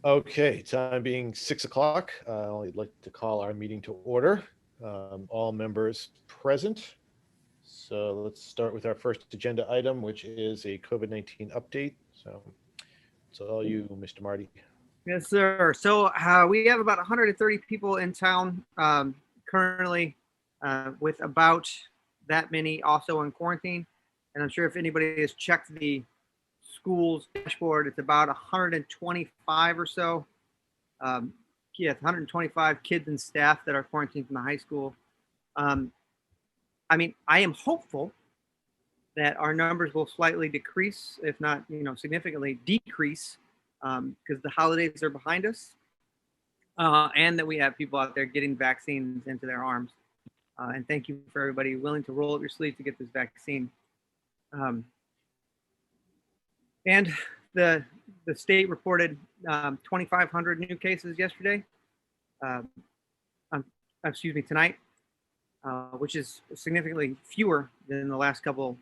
Okay, time being 6 o'clock, I'd like to call our meeting to order. All members present. So let's start with our first agenda item, which is a COVID-19 update. So it's all you, Mr. Marty. Yes, sir. So we have about 130 people in town currently, with about that many also in quarantine. And I'm sure if anybody has checked the school's dashboard, it's about 125 or so. Yeah, 125 kids and staff that are quarantined from the high school. I mean, I am hopeful that our numbers will slightly decrease, if not, significantly decrease, because the holidays are behind us, and that we have people out there getting vaccines into their arms. And thank you for everybody willing to roll up your sleeve to get this vaccine. And the state reported 2,500 new cases yesterday. Excuse me, tonight, which is significantly fewer than the last couple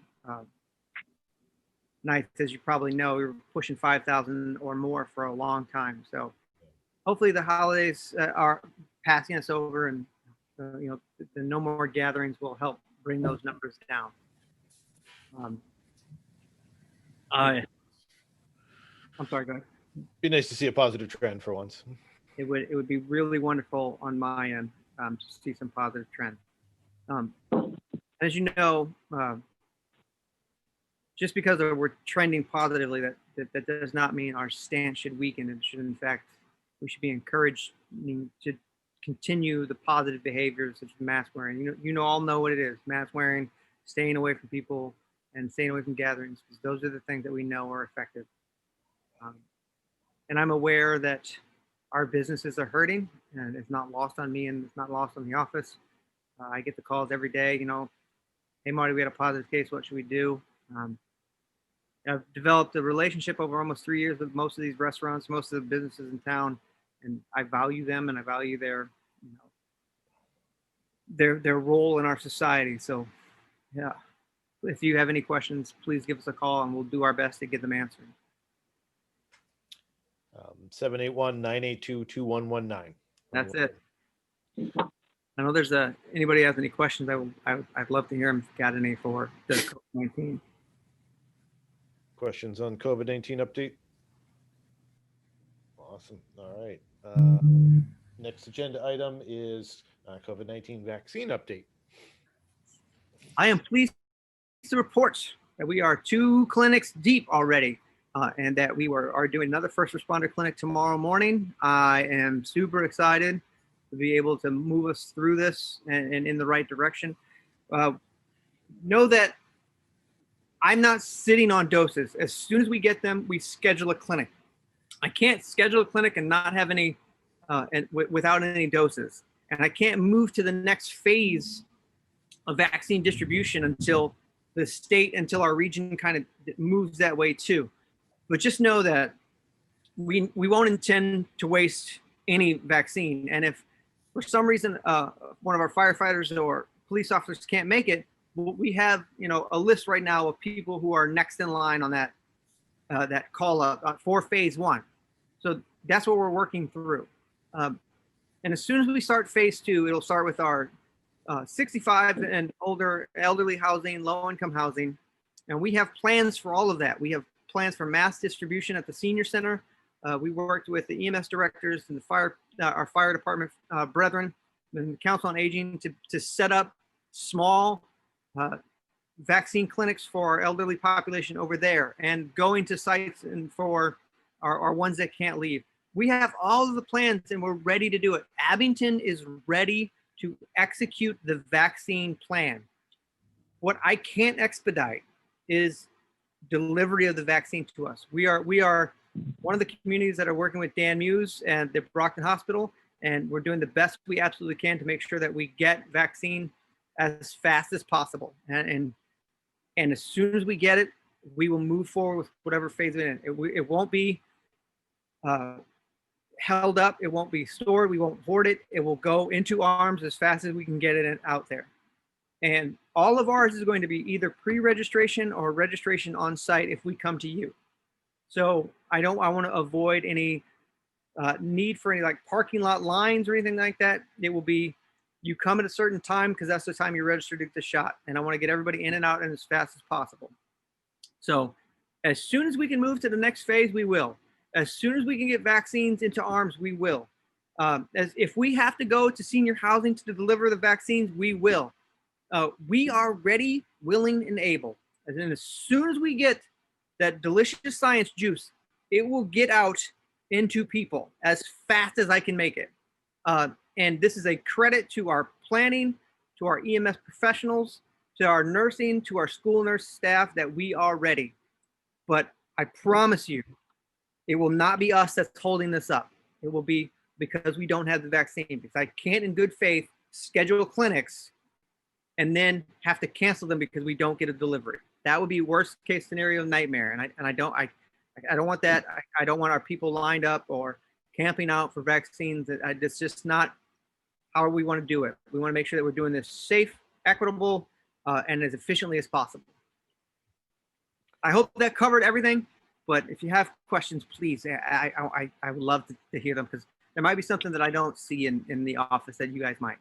nights. As you probably know, we were pushing 5,000 or more for a long time. So hopefully the holidays are passing us over, and the no more gatherings will help bring those numbers down. I'm sorry, go ahead. Be nice to see a positive trend for once. It would be really wonderful on my end to see some positive trend. As you know, just because we're trending positively, that does not mean our stance should weaken. It should, in fact, we should be encouraged to continue the positive behaviors such as mask wearing. All know what it is: mask wearing, staying away from people, and staying away from gatherings, because those are the things that we know are effective. And I'm aware that our businesses are hurting, and it's not lost on me, and it's not lost on the office. I get the calls every day. Hey Marty, we had a positive case. What should we do? I've developed a relationship over almost 3 years with most of these restaurants, most of the businesses in town, and I value them, and I value their role in our society. So, yeah, if you have any questions, please give us a call, and we'll do our best to get them answered. 781-982-2119. That's it. I know there's anybody has any questions, I'd love to hear them if you got any for the COVID-19. Questions on COVID-19 update? Awesome. All right. Next agenda item is COVID-19 vaccine update. I am pleased to report that we are 2 clinics deep already, and that we are doing another first responder clinic tomorrow morning. I am super excited to be able to move us through this and in the right direction. Know that I'm not sitting on doses. As soon as we get them, we schedule a clinic. I can't schedule a clinic and not have any, without any doses. And I can't move to the next phase of vaccine distribution until our region kind of moves that way too. But just know that we won't intend to waste any vaccine. And if for some reason one of our firefighters or police officers can't make it, we have a list right now of people who are next in line on that call up for phase 1. So that's what we're working through. And as soon as we start phase 2, it'll start with our 65 and older elderly housing, low income housing, and we have plans for all of that. We have plans for mass distribution at the senior center. We worked with the EMS directors and our fire department brethren, and the Council on Aging to set up small vaccine clinics for our elderly population over there, and going to sites and for our ones that can't leave. We have all of the plans, and we're ready to do it. Abington is ready to execute the vaccine plan. What I can't expedite is delivery of the vaccine to us. We are one of the communities that are working with Dan Muse and the Brockton Hospital, and we're doing the best we absolutely can to make sure that we get vaccine as fast as possible. And as soon as we get it, we will move forward with whatever phase we're in. It won't be held up. It won't be stored. We won't hoard it. It will go into arms as fast as we can get it out there. And all of ours is going to be either pre-registration or registration on site if we come to you. So I want to avoid any need for any like parking lot lines or anything like that. It will be you come at a certain time because that's the time you're registered to get the shot. And I want to get everybody in and out and as fast as possible. So as soon as we can move to the next phase, we will. As soon as we can get vaccines into arms, we will. As if we have to go to senior housing to deliver the vaccines, we will. We are ready, willing, and able. And then as soon as we get that delicious science juice, it will get out into people as fast as I can make it. And this is a credit to our planning, to our EMS professionals, to our nursing, to our school nurse staff that we are ready. But I promise you, it will not be us that's holding this up. It will be because we don't have the vaccine. Because I can't, in good faith, schedule clinics and then have to cancel them because we don't get a delivery. That would be worst case scenario nightmare. And I don't want that. I don't want our people lined up or camping out for vaccines. It's just not how we want to do it. We want to make sure that we're doing this safe, equitable, and as efficiently as possible. I hope that covered everything. But if you have questions, please, I would love to hear them because there might be something that I don't see in the office that you guys might.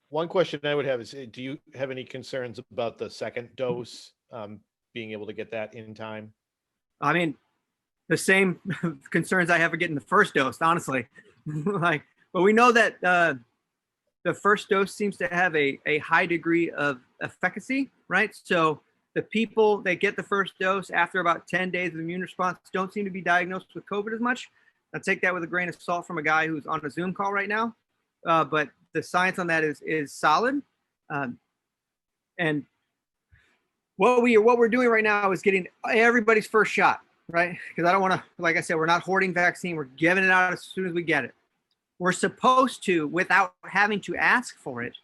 One question I would have is, do you have any concerns about the second dose, being able to get that in time? I mean, the same concerns I have for getting the first dose, honestly. Like, but we know that the first dose seems to have a high degree of efficacy, right? So the people that get the first dose after about 10 days of immune response don't seem to be diagnosed with COVID as much. I'll take that with a grain of salt from a guy who's on a Zoom call right now. But the science on that is solid. And what we're doing right now is getting everybody's first shot, right? Because I don't want to, like I said, we're not hoarding vaccine. We're giving it out as soon as we get it. We're supposed to, without having to ask for it,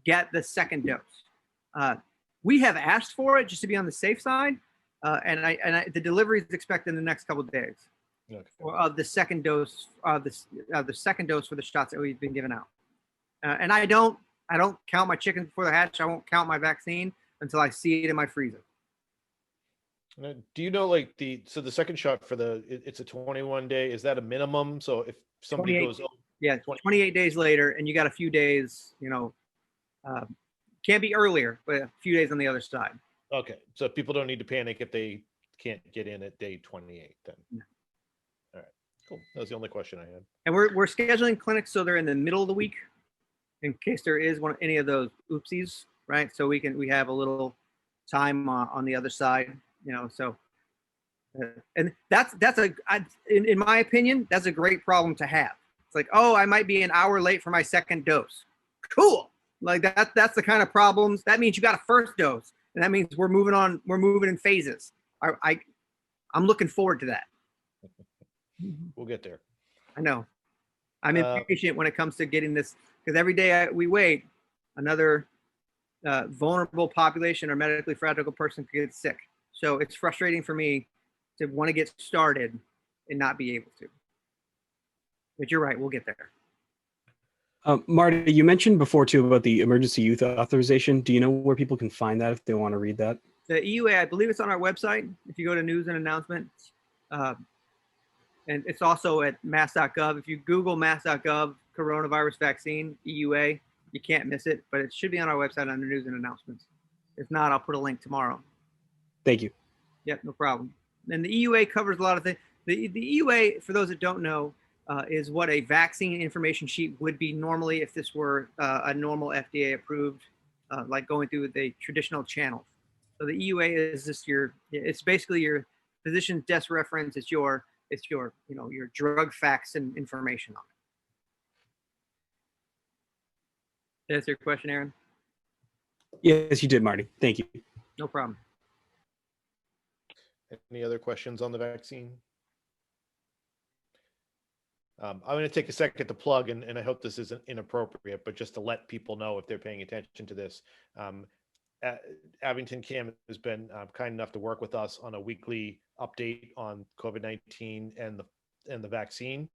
get the second dose. We have asked for it just to be on the safe side, and the delivery is expected in the next couple of days. Okay. Of the second dose, the second dose for the shots that we've been giving out. And I don't count my chickens before they hatch. I won't count my vaccine until I see it in my freezer. Do you know, like the second shot for it's a 21 day, is that a minimum? So if somebody goes, 28 days later, and you got a few days, can't be earlier, but a few days on the other side. Okay, so people don't need to panic if they can't get in at day 28 then. No. All right, cool. That was the only question I had. And we're scheduling clinics so they're in the middle of the week, in case there is any of those oopsies, right? So we have a little time on the other side, So, and in my opinion, that's a great problem to have. It's like, oh, I might be an hour late for my second dose. Cool. Like that's the kind of problems. That means you got a first dose, and that means we're moving on. We're moving in phases. I'm looking forward to that. We'll get there. I know. I'm impatient when it comes to getting this, because every day we wait, another vulnerable population or medically fragile person could get sick. So it's frustrating for me to want to get started and not be able to. But you're right, we'll get there. Marty, you mentioned before too about the emergency youth authorization. Do you know where people can find that if they want to read that? The EUA, I believe it's on our website. If you go to news and announcements, and it's also at mass.gov. If you Google mass.gov coronavirus vaccine EUA, you can't miss it, but it should be on our website under news and announcements. If not, I'll put a link tomorrow. Thank you. Yep, no problem. And the EUA covers a lot of things. The EUA, for those that don't know, is what a vaccine information sheet would be normally if this were a normal FDA approved, like going through the traditional channels. So the EUA is just it's basically your physician's desk reference. It's your your drug facts and information on it. Did I answer your question, Aaron? Yes, you did, Marty. Thank you. No problem. Any other questions on the vaccine? I'm going to take a second to plug, and I hope this isn't inappropriate, but just to let people know if they're paying attention to this. Abington CAM has been kind enough to work with us on a weekly update on COVID-19 and the vaccine.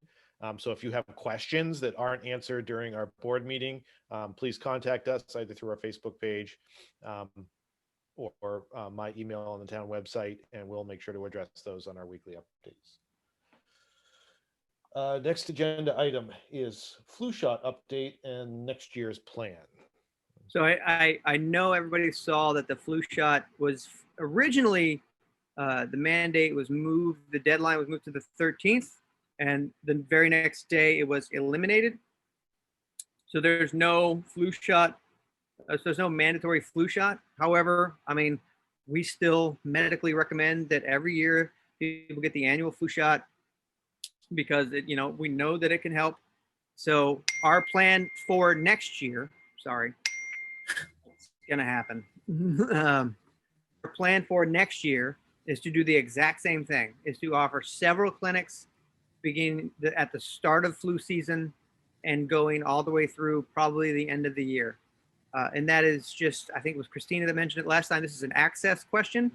So if you have questions that aren't answered during our board meeting, please contact us either through our Facebook page or my email on the town website, and we'll make sure to address those on our weekly updates. Next agenda item is flu shot update and next year's plan. So I know everybody saw that the flu shot was originally, the mandate was moved, the deadline was moved to the 13th, and the very next day it was eliminated. So there's no flu shot, so there's no mandatory flu shot. However, I mean, we still medically recommend that every year people get the annual flu shot because we know that it can help. So our plan for next year, sorry, it's gonna happen. Our plan for next year is to do the exact same thing, is to offer several clinics beginning at the start of flu season and going all the way through probably the end of the year. And that is just, I think it was Christina that mentioned it last time, this is an access question.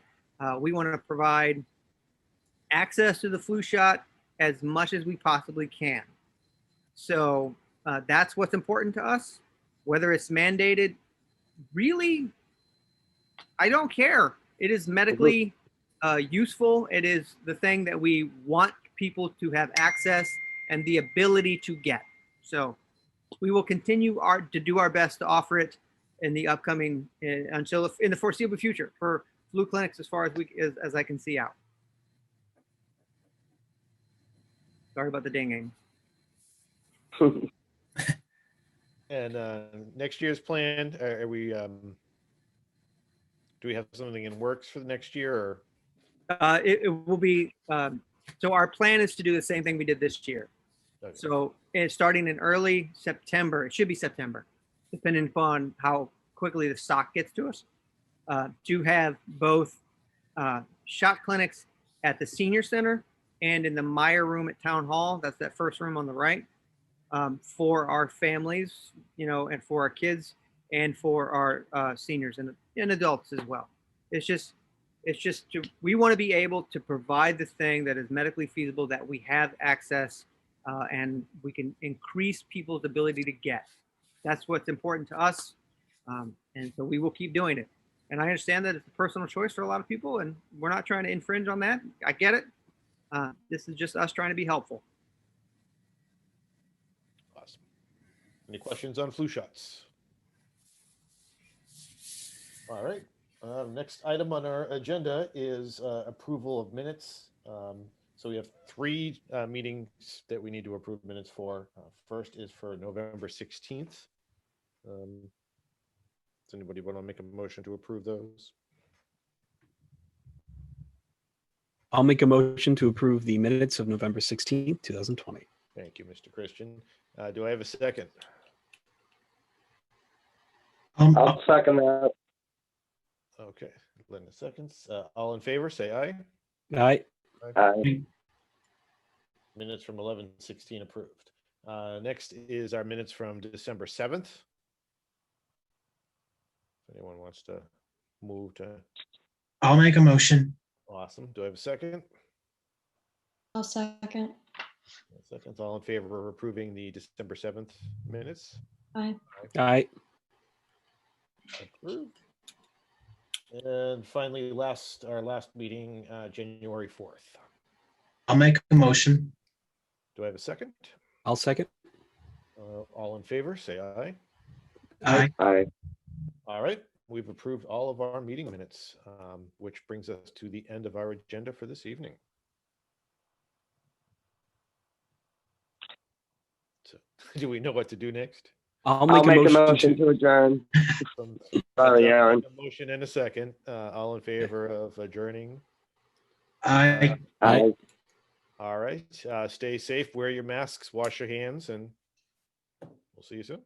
We want to provide access to the flu shot as much as we possibly can. So that's what's important to us. Whether it's mandated, really, I don't care. It is medically useful. It is the thing that we want people to have access and the ability to get. So we will continue to do our best to offer it in the upcoming, until in the foreseeable future for flu clinics as far as I can see out. Sorry about the dinging. And next year's plan, are we, do we have something in works for the next year or? It will be, so our plan is to do the same thing we did this year. Okay. So it's starting in early September, it should be September, depending upon how quickly the stock gets to us, to have both shot clinics at the senior center and in the Meyer room at Town Hall. That's that first room on the right, for our families, and for our kids and for our seniors and adults as well. It's just we want to be able to provide the thing that is medically feasible, that we have access, and we can increase people's ability to get. That's what's important to us, and so we will keep doing it. And I understand that it's a personal choice for a lot of people, and we're not trying to infringe on that. I get it. This is just us trying to be helpful. Awesome. Any questions on flu shots? All right. Next item on our agenda is approval of minutes. So we have three meetings that we need to approve minutes for. First is for November 16th. Does anybody want to make a motion to approve those? I'll make a motion to approve the minutes of November 16th, 2020. Thank you, Mr. Christian. Do I have a second? I'll second that. Okay, Linda seconds. All in favor, say aye. Aye. Aye. Minutes from 11/16 approved. Next is our minutes from December 7th. If anyone wants to move to. I'll make a motion. Awesome. Do I have a second? I'll second. Seconds. All in favor of approving the December 7th minutes? Aye. Aye. Approved. And finally, our last meeting, January 4th. I'll make a motion. Do I have a second? I'll second. All in favor, say aye. Aye. Aye. All right, we've approved all of our meeting minutes, which brings us to the end of our agenda for this evening. So, do we know what to do next? I'll make a motion to adjourn. Sorry, Aaron. A motion and a second. All in favor of adjourning? Aye. Aye. All right. Stay safe. Wear your masks. Wash your hands, and we'll see you soon.